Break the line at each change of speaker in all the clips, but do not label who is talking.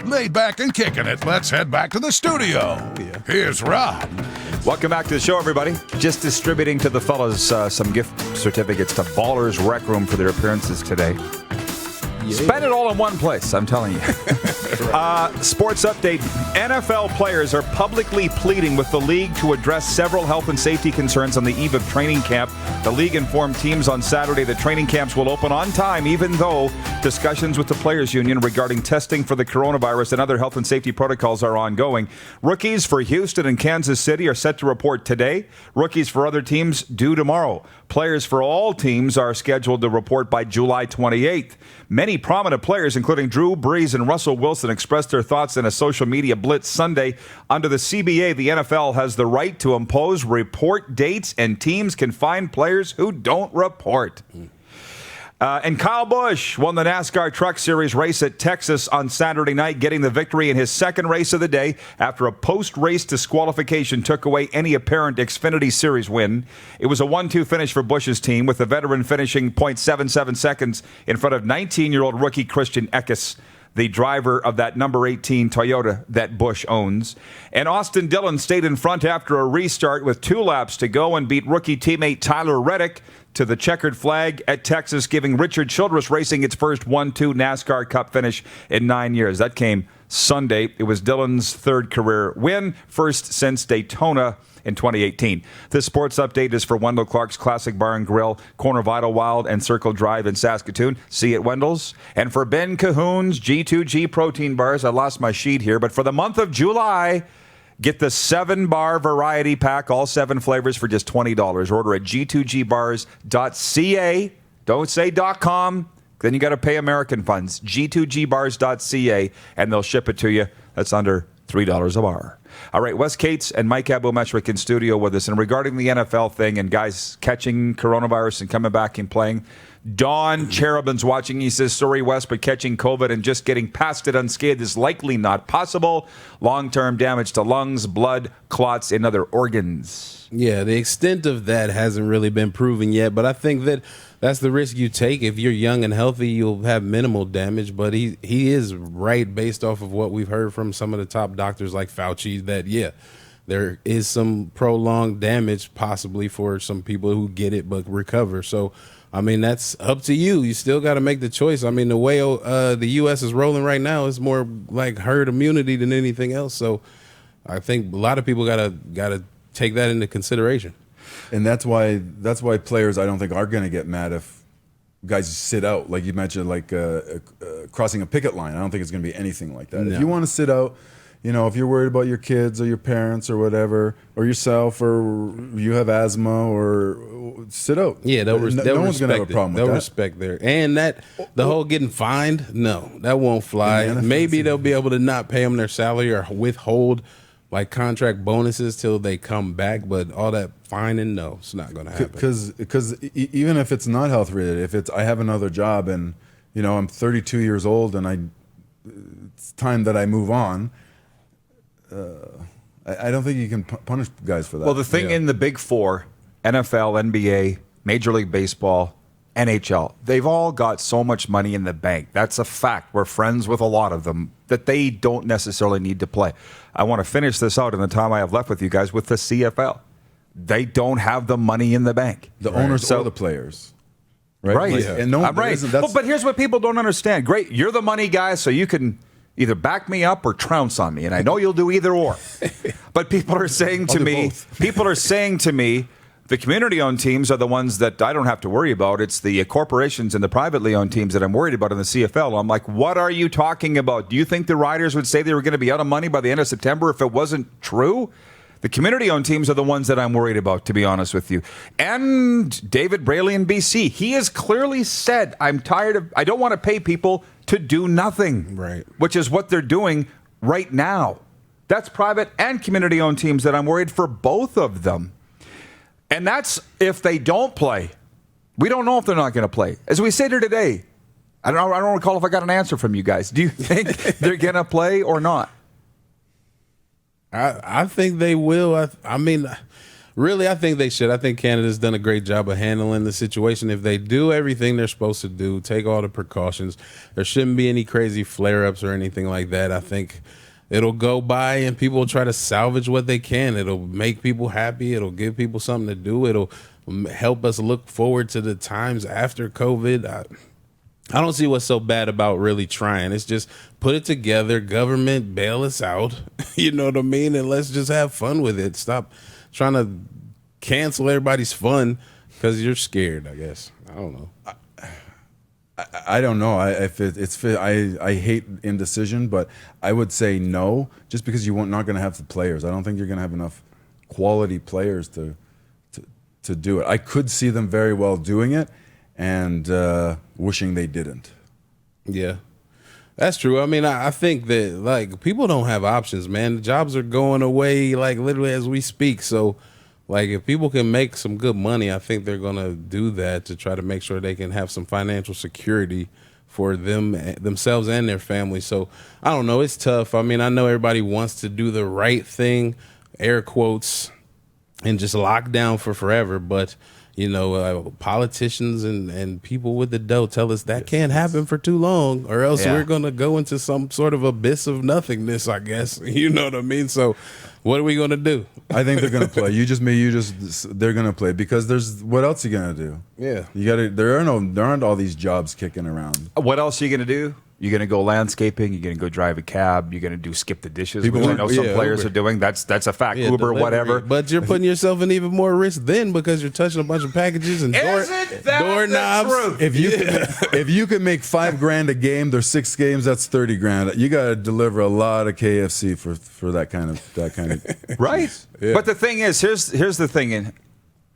Laid back and kicking it, let's head back to the studio. Here's Rob.
Welcome back to the show, everybody. Just distributing to the fellas some gift certificates to Ballers Rec Room for their appearances today. Spend it all in one place, I'm telling you. Sports update. NFL players are publicly pleading with the league to address several health and safety concerns on the eve of training camp. The league informed teams on Saturday that training camps will open on time, even though discussions with the players' union regarding testing for the coronavirus and other health and safety protocols are ongoing. Rookies for Houston and Kansas City are set to report today. Rookies for other teams due tomorrow. Players for all teams are scheduled to report by July 28th. Many prominent players, including Drew Brees and Russell Wilson, expressed their thoughts in a social media blitz Sunday. Under the CBA, the NFL has the right to impose report dates, and teams can find players who don't report. And Kyle Busch won the NASCAR Truck Series race at Texas on Saturday night, getting the victory in his second race of the day after a post-race disqualification took away any apparent Xfinity Series win. It was a 1-2 finish for Busch's team, with the veteran finishing 0.77 seconds in front of 19-year-old rookie Christian Eckes, the driver of that number 18 Toyota that Busch owns. And Austin Dillon stayed in front after a restart with 2 laps to go and beat rookie teammate Tyler Reddick to the checkered flag at Texas, giving Richard Childress Racing its first 1-2 NASCAR Cup finish in 9 years. That came Sunday. It was Dillon's third career win, first since Daytona in 2018. This sports update is for Wendell Clark's Classic Bar and Grill, Corner Vital Wild, and Circle Drive in Saskatoon. See you at Wendell's. And for Ben Cahoon's G2G protein bars, I lost my sheet here, but for the month of July, get the 7-bar variety pack, all 7 flavors for just $20. Order at g2gbars.ca. Don't say .com. Then you got to pay American funds. g2gbars.ca, and they'll ship it to you. That's under $3 a bar. All right, Wes Cates and Mike Abomeshwick in studio with us. And regarding the NFL thing and guys catching coronavirus and coming back and playing, Don Cherubin's watching. He says, sorry, Wes, but catching COVID and just getting past it unscathed is likely not possible. Long-term damage to lungs, blood, clots, and other organs.
Yeah, the extent of that hasn't really been proven yet, but I think that that's the risk you take. If you're young and healthy, you'll have minimal damage, but he is right based off of what we've heard from some of the top doctors like Fauci that, yeah, there is some prolonged damage possibly for some people who get it but recover. So, I mean, that's up to you. You still got to make the choice. I mean, the way the U.S. is rolling right now is more like herd immunity than anything else. So I think a lot of people gotta take that into consideration.
And that's why players, I don't think, are going to get mad if guys sit out. Like you mentioned, like crossing a picket line. I don't think it's going to be anything like that. No. If you want to sit out, you know, if you're worried about your kids or your parents or whatever, or yourself, or you have asthma, or sit out.
Yeah, no one's going to have a
problem with that.
They'll respect there. And that the whole getting fined, no, that won't fly. Maybe they'll be able to not pay them their salary or withhold like contract bonuses till they come back, but all that fining, no, it's not going to happen.
Because even if it's not health related, if it's I have another job and you know I'm 32 years old and it's time that I move on. I don't think you can punish guys for that.
Well, the thing in the Big Four, NFL, NBA, Major League Baseball, NHL, they've all got so much money in the bank. That's a fact. We're friends with a lot of them that they don't necessarily need to play. I want to finish this out in the time I have left with you guys with the CFL. They don't have the money in the bank.
The owners or the players. Right.
Like,
and no,
I'm right. But here's what people don't understand. Great. You're the money guy, so you can either back me up or trounce on me. And I know you'll do either or. But people are saying to me, the community-owned teams are the ones that I don't have to worry about. It's the corporations and the privately owned teams that I'm worried about in the CFL. I'm like, what are you talking about? Do you think the Riders would say they were going to be out of money by the end of September if it wasn't true? The community-owned teams are the ones that I'm worried about, to be honest with you. And David Braley in BC, he has clearly said, I don't want to pay people to do nothing,
right? Which
is what they're doing right now. That's private and community-owned teams that I'm worried for both of them. And that's if they don't play. We don't know if they're not going to play. As we sit here today, I don't recall if I got an answer from you guys. Do you think they're going to play or not?
I think they will. I mean, Really, I think they should. I think Canada's done a great job of handling the situation. If they do everything they're supposed to do, take all the precautions, there shouldn't be any crazy flare-ups or anything like that. I think it'll go by and people will try to salvage what they can. It'll make people happy. It'll give people something to do. It'll help us look forward to the times after COVID. I don't see what's so bad about really trying. It's just put it together, government, bail us out, you know what I mean? And let's just have fun with it. Stop trying to cancel everybody's fun because you're scared, I guess. I don't know.
I don't know. I hate indecision, but I would say no, just because you're not going to have the players. I don't think you're going to have enough quality players to do it. I could see them very well doing it and wishing they didn't.
Yeah. That's true. I mean, I think that, like, people don't have options, man. The jobs are going away, like, literally as we speak. So, like, if people can make some good money, I think they're going to do that to try to make sure they can have some financial security for themselves and their family. So, I don't know. It's tough. I mean, I know everybody wants to do the right thing, air quotes, and just lock down for forever. But, you know, politicians and people with the dough tell us that can't happen for too long, or else we're going to go into some sort of abyss of nothingness, I guess. You know what I mean? So what are we going to do?
I think they're going to play. They're going to play because what else are you going to do?
Yeah.
There aren't all these jobs kicking around.
What else are you going to do? You're going to go landscaping. You're going to go drive a cab. You're going to do skip the dishes,
People
which I know some
yeah,
players
Uber.
are doing. That's a fact.
Yeah,
Uber,
delivery.
whatever.
But you're putting yourself in even more risk then because you're touching a bunch of packages and doorknobs.
If you can make $5,000 a game, there's 6 games. That's $30,000. You got to deliver a lot of KFC for that kind of
Right.
Yeah.
But the thing is, here's the thing. And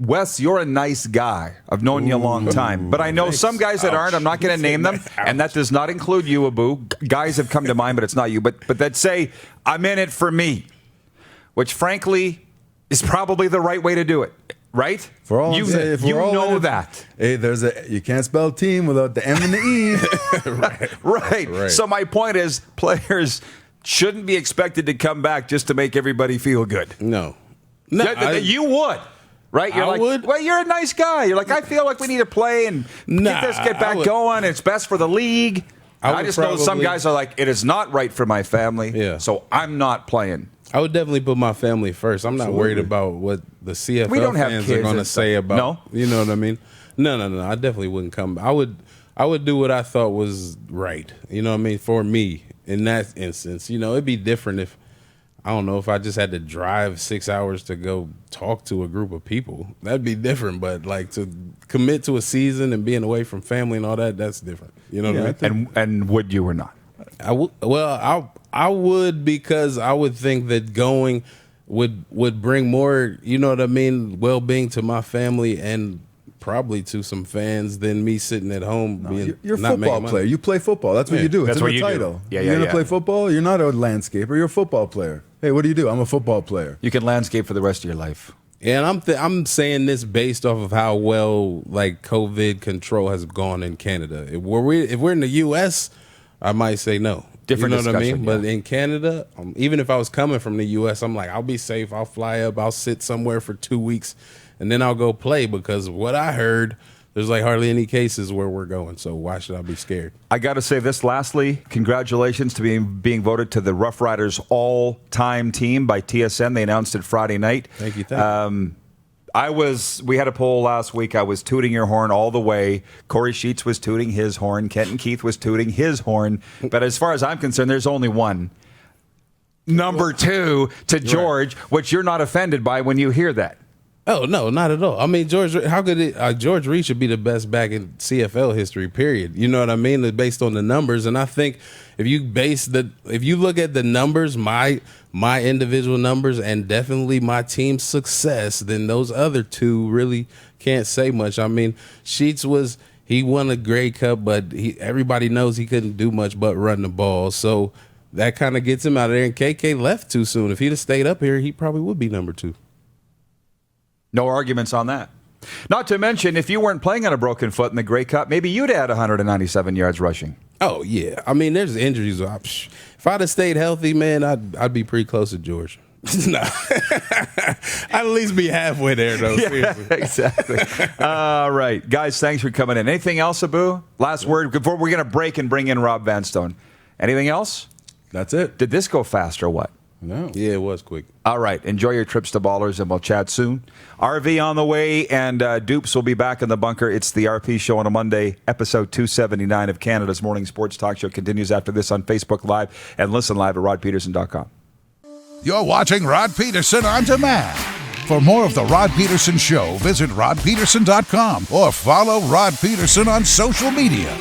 Wes, you're a nice guy. I've known you a long time. But I know some guys that aren't. I'm not going to name them. And that does not include you, Abu. Guys have come to mind, but it's not you. But that say, I'm in it for me. Which, frankly, is probably the right way to do it. Right?
For all
you
I'm saying, if we're all
know
in it,
that.
Hey, you can't spell team without the M and the E.
Right. So my point is, players shouldn't be expected to come back just to make everybody feel good.
No.
You would. Right? You're
I
like,
would.
well, you're a nice guy. You're like, I feel like we need to play and get back going. It's best for the league. I just know some guys are like, it is not right for my family, so I'm not playing.
I would definitely put my family first. I'm not worried about what the CFL fans are going to say about.
No,
you know what I mean. No. I definitely wouldn't come. I would do what I thought was right. You know what I mean, for me in that instance. You know, it'd be different if I don't know if I just had to drive 6 hours to go talk to a group of people. That'd be different. But like to commit to a season and being away from family and all that, that's different. You know what I mean?
And would you or not?
I would. Well, I would because I would think that going would bring more. You know what I mean? Well-being to my family and probably to some fans than me sitting at home.
You're a football player. You play football. That's what you do. It's in the title. You're going to play football. You're not a landscaper. You're a football player. Hey, what do? I'm a football player.
You can landscape for the rest of your life.
And I'm saying this based off of how well like COVID control has gone in Canada. If we're in the U.S., I might say no.
Different
you know what I mean?
discussion,
But in Canada, even if I was coming from the U.S., I'm like, I'll be safe. I'll fly up. I'll sit somewhere for 2 weeks, and then I'll go play because what I heard, there's like hardly any cases where we're going. So why should I be scared?
I got to say this lastly. Congratulations to being voted to the Roughriders all-time team by TSN. They announced it Friday night.
Thank you.
We had a poll last week. I was tooting your horn all the way. Corey Sheets was tooting his horn. Kenton Keith was tooting his horn. But as far as I'm concerned, there's only one. Number 2 to George, which you're not offended by when you hear that.
Oh, no, not at all. I mean, George Reed should be the best back in CFL history, period. You know what I mean? Based on the numbers. And I think if you look at the numbers, my individual numbers and definitely my team's success, then those other two really can't say much. I mean, Sheets he won a Grey Cup, but everybody knows he couldn't do much but run the ball. So that kind of gets him out of there. And KK left too soon. If he'd have stayed up here, he probably would be number 2.
No arguments on that. Not to mention, if you weren't playing on a broken foot in the Grey Cup, maybe you'd add 197 yards rushing.
Oh, yeah. I mean, there's injuries. If I'd have stayed healthy, man, I'd be pretty close to George. No. I'd at least be halfway there, though. Seriously.
Exactly. All right. Guys, thanks for coming in. Anything else, Abu? Last word before we're going to break and bring in Rob Vanstone. Anything else?
That's it.
Did this go fast or what?
No.
Yeah, it was quick.
All right. Enjoy your trips to Ballers, and we'll chat soon. RV on the way, and Dupes will be back in the bunker. It's the RP Show on a Monday. Episode 279 of Canada's Morning Sports Talk Show continues after this on Facebook Live, and listen live at rodpeterson.com.
You're watching Rod Pedersen on demand. For more of the Rod Pedersen Show, visit rodpeterson.com or follow Rod Pedersen on social media.